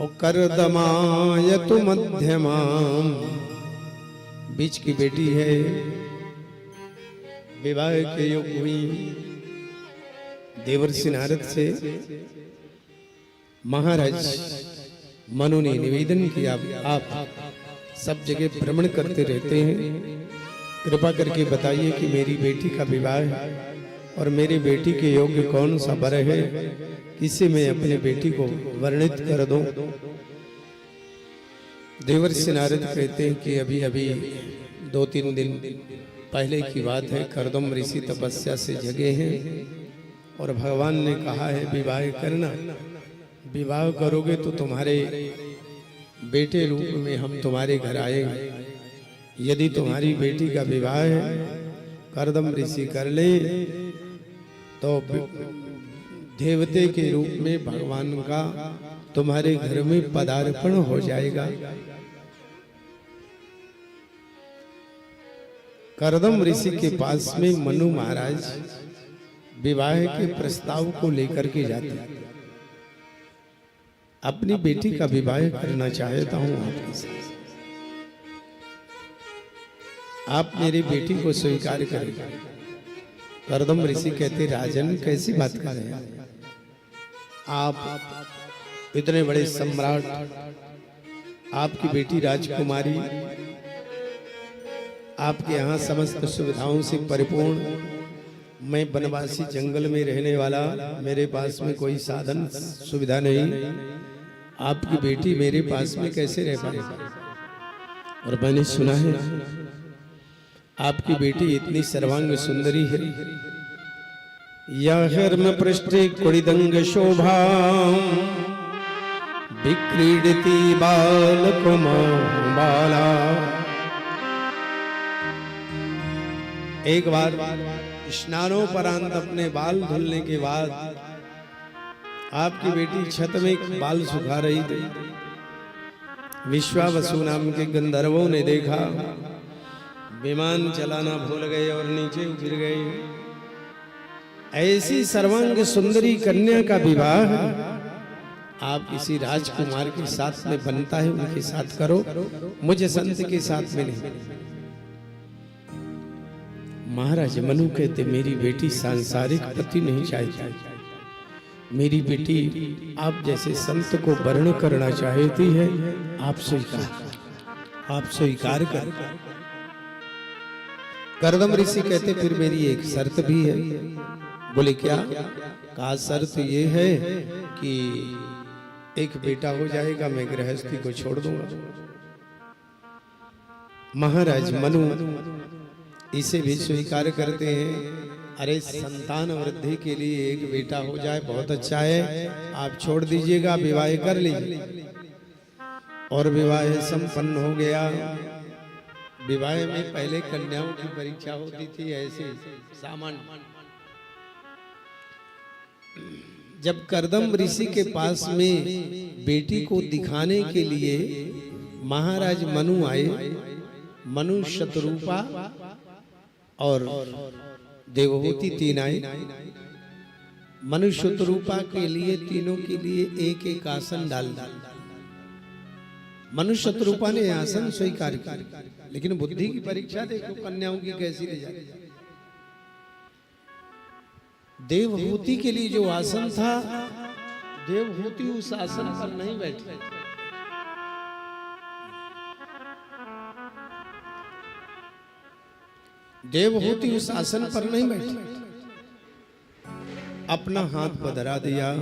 और करदमायतु मध्यमाम, बीच की बेटी है, विवाह के योग हुई। देवर्षि नारद से महाराज मनु ने निवेदन किया, आप सब जगह भ्रमण करते रहते हैं, कृपा करके बताइए कि मेरी बेटी का विवाह है और मेरे बेटी के योग्य कौन सा वर है, किसे मैं अपने बेटी को वर्णित कर दूं। देवर्षि नारद कहते हैं कि अभी अभी 2-3 दिन पहले की बात है, कर्दम ऋषि तपस्या से जगे हैं और भगवान ने कहा है विवाह करना, विवाह करोगे तो तुम्हारे बेटे रूप में हम तुम्हारे घर आएंगे। यदि तुम्हारी बेटी का विवाह है, कर्दम ऋषि कर ले तो देवते के रूप में भगवान का तुम्हारे घर में पदार्पण हो जाएगा। कर्दम ऋषि के पास में मनु महाराज विवाह के प्रस्ताव को लेकर के जाते, अपनी बेटी का विवाह करना चाहता हूं आपके साथ, आप मेरी बेटी को स्वीकार करें। कर्दम ऋषि कहते, राजन कैसी बात कर रहे हैं आप, इतने बड़े सम्राट, आपकी बेटी राजकुमारी, आपके यहाँ समस्त सुविधाओं से परिपूर्ण, मैं वनवासी जंगल में रहने वाला, मेरे पास में कोई साधन सुविधा नहीं, आपकी बेटी मेरे पास में कैसे रह पाएगी। और मैंने सुना है आपकी बेटी इतनी सर्वांग सुंदरी है, यहर्म पृष्ठे कुड़िदंग शोभा विक्रीडति बाला। एक बार स्नानोपरांत अपने बाल धुलने के बाद आपकी बेटी छत में बाल सुखा रही थी। विश्वावसु नाम के गंधर्वों ने देखा, विमान चलाना भूल गए और नीचे गिर गए। ऐसी सर्वांग सुंदरी कन्या का विवाह आप किसी राजकुमार के साथ में बनता है, उनके साथ करो, मुझे संत के साथ में नहीं। महाराज मनु कहते, मेरी बेटी सांसारिक पति नहीं चाहती, मेरी बेटी आप जैसे संत को वर्ण करना चाहती है, आप स्वीकार कर। कर्दम ऋषि कहते, फिर मेरी एक शर्त भी है। बोले क्या? कहा शर्त ये है कि एक बेटा हो जाएगा, मैं गृहस्थी को छोड़ दूंगा। महाराज मनु इसे भी स्वीकार करते हैं। अरे संतान वृद्धि के लिए एक बेटा हो जाए बहुत अच्छा है, आप छोड़ दीजिएगा, विवाह कर लीजिए। और विवाह संपन्न हो गया। विवाह में पहले कन्याओं की परीक्षा होती थी, ऐसे सामान्य। जब कर्दम ऋषि के पास में बेटी को दिखाने के लिए महाराज मनु आए, मनु शतरूपा और देवहूति 3 आए। मनु शतरूपा के लिए तीनों के लिए एक एक आसन डाल। मनु शतरूपा ने आसन स्वीकार किया, लेकिन बुद्धि की परीक्षा देखो कन्याओं की कैसी ले जाती। देवहूति के लिए जो आसन था, देवहूति उस आसन पर नहीं बैठी। देवहूति उस आसन पर नहीं बैठी, अपना हाथ बदरा दिया